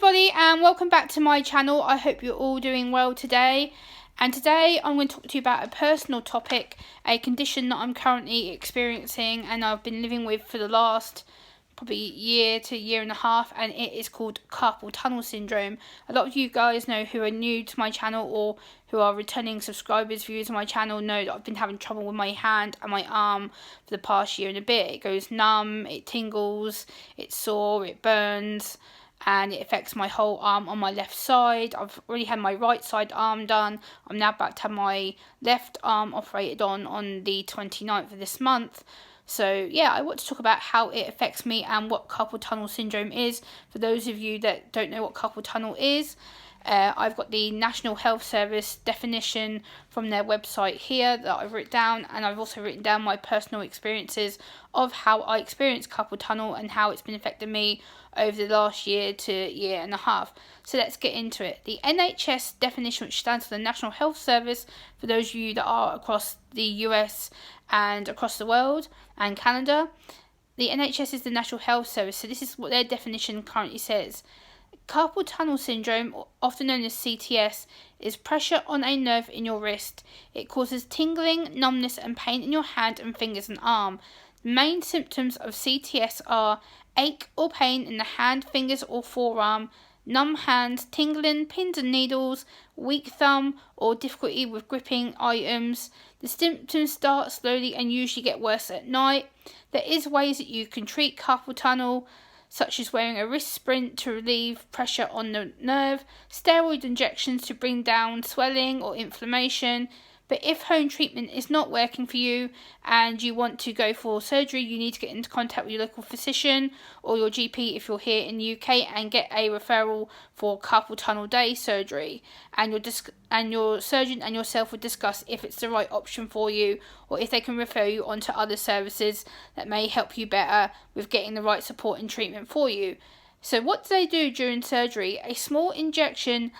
everybody, and welcome back to my channel. I hope you're all doing well today. And today I'm going to talk to you about a personal topic, a condition that I'm currently experiencing and I've been living with for the last probably year to year and a half, and it is called Carpal Tunnel Syndrome. A lot of you guys know, who are new to my channel or who are returning subscribers, viewers of my channel, know that I've been having trouble with my hand and my arm for the past year and a bit. It goes numb, it tingles, it's sore, it burns, and it affects my whole arm on my left side. I've already had my right side arm done. I'm now about to have my left arm operated on the 29th of this month. So yeah, I want to talk about how it affects me and what carpal tunnel syndrome is. For those of you that don't know what carpal tunnel is, I've got the National Health Service definition from their website here that I've written down, and I've also written down my personal experiences of how I experienced carpal tunnel and how it's been affecting me over the last year to year and a half. So let's get into it. The NHS definition, which stands for the National Health Service, for those of you that are across the US and across the world and Canada, the NHS is the National Health Service. So this is what their definition currently says. Carpal tunnel syndrome, often known as CTS, is pressure on a nerve in your wrist. It causes tingling, numbness and pain in your hand and fingers and arm. The main symptoms of CTS are ache or pain in the hand, fingers or forearm, numb hands, tingling, pins and needles, weak thumb or difficulty with gripping items. The symptoms start slowly and usually get worse at night. There is ways that you can treat carpal tunnel, such as wearing a wrist splint to relieve pressure on the nerve, steroid injections to bring down swelling or inflammation. But if home treatment is not working for you and you want to go for surgery, you need to get into contact with your local physician or your GP if you're here in the UK and get a referral for carpal tunnel day surgery. And your surgeon and yourself will discuss if it's the right option for you or if they can refer you on to other services that may help you better with getting the right support and treatment for you. So what do they do during surgery? A small injection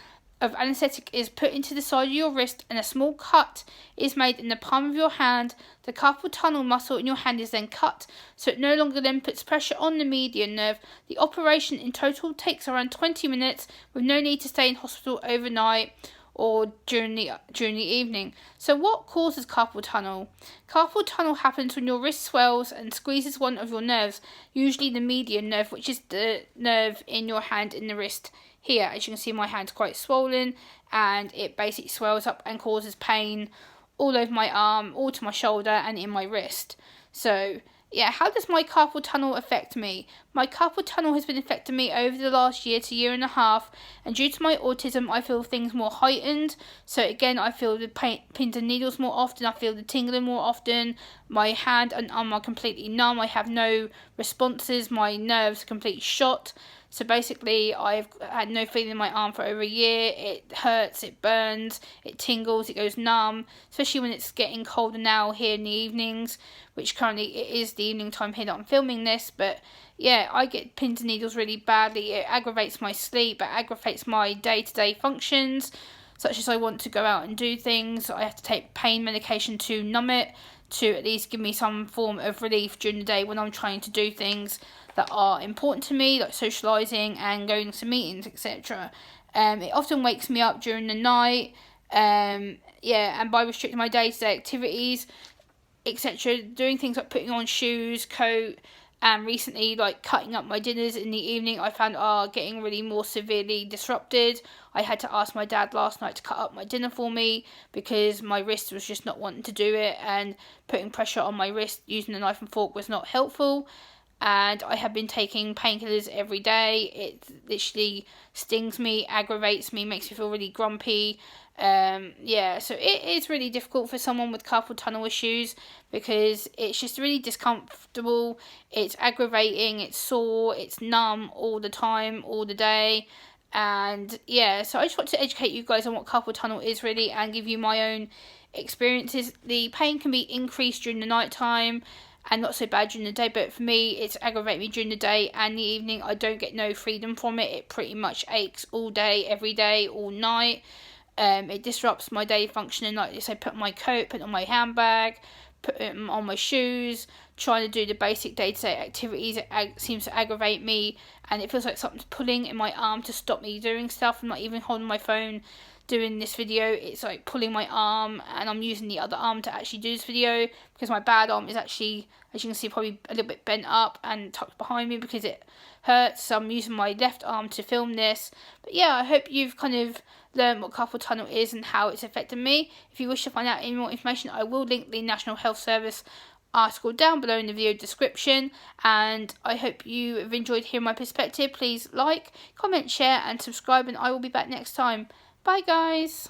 of anaesthetic is put into the side of your wrist and a small cut is made in the palm of your hand. The carpal tunnel muscle in your hand is then cut, so it no longer then puts pressure on the median nerve. The operation in total takes around 20 minutes with no need to stay in hospital overnight or during the evening. So what causes carpal tunnel? Carpal tunnel happens when your wrist swells and squeezes one of your nerves, usually the median nerve, which is the nerve in your hand in the wrist. Here, as you can see, my hand's quite swollen and it basically swells up and causes pain all over my arm, all to my shoulder and in my wrist. So yeah, how does my carpal tunnel affect me? My carpal tunnel has been affecting me over the last year to year and a half, and due to my autism I feel things more heightened. So again, I feel the pins and needles more often, I feel the tingling more often, my hand and arm are completely numb, I have no responses, my nerves are completely shot. So basically, I've had no feeling in my arm for over a year. It hurts, it burns, it tingles, it goes numb, especially when it's getting colder now here in the evenings, which currently it is the evening time here that I'm filming this. But yeah, I get pins and needles really badly. It aggravates my sleep, it aggravates my day-to-day functions, such as I want to go out and do things. I have to take pain medication to numb it, to at least give me some form of relief during the day when I'm trying to do things that are important to me, like socialising and going to meetings, etc. It often wakes me up during the night, and by restricting my day-to-day activities, etc., doing things like putting on shoes, coat, and recently like cutting up my dinners in the evening, I found are getting really more severely disrupted. I had to ask my dad last night to cut up my dinner for me because my wrist was just not wanting to do it, and putting pressure on my wrist using a knife and fork was not helpful. And I have been taking painkillers every day. It literally stings me, aggravates me, makes me feel really grumpy. So it is really difficult for someone with carpal tunnel issues because it's just really discomfortable, it's aggravating, it's sore, it's numb all the time, all the day. And yeah, so I just want to educate you guys on what carpal tunnel is really and give you my own experiences. The pain can be increased during the night time and not so bad during the day, but for me it's aggravating me during the day and the evening. I don't get no freedom from it. It pretty much aches all day, every day, all night. It disrupts my day functioning, like I say, put on my coat, put on my handbag, putting on my shoes, trying to do the basic day-to-day activities. It seems to aggravate me, and it feels like something's pulling in my arm to stop me doing stuff. I'm not even holding my phone doing this video. It's like pulling my arm, and I'm using the other arm to actually do this video because my bad arm is actually, as you can see, probably a little bit bent up and tucked behind me because it hurts. So I'm using my left arm to film this. But yeah, I hope you've kind of learn what carpal tunnel is and how it's affected me. If you wish to find out any more information, I will link the National Health Service article down below in the video description, and I hope you have enjoyed hearing my perspective. Please like, comment, share and subscribe, and I will be back next time. Bye guys.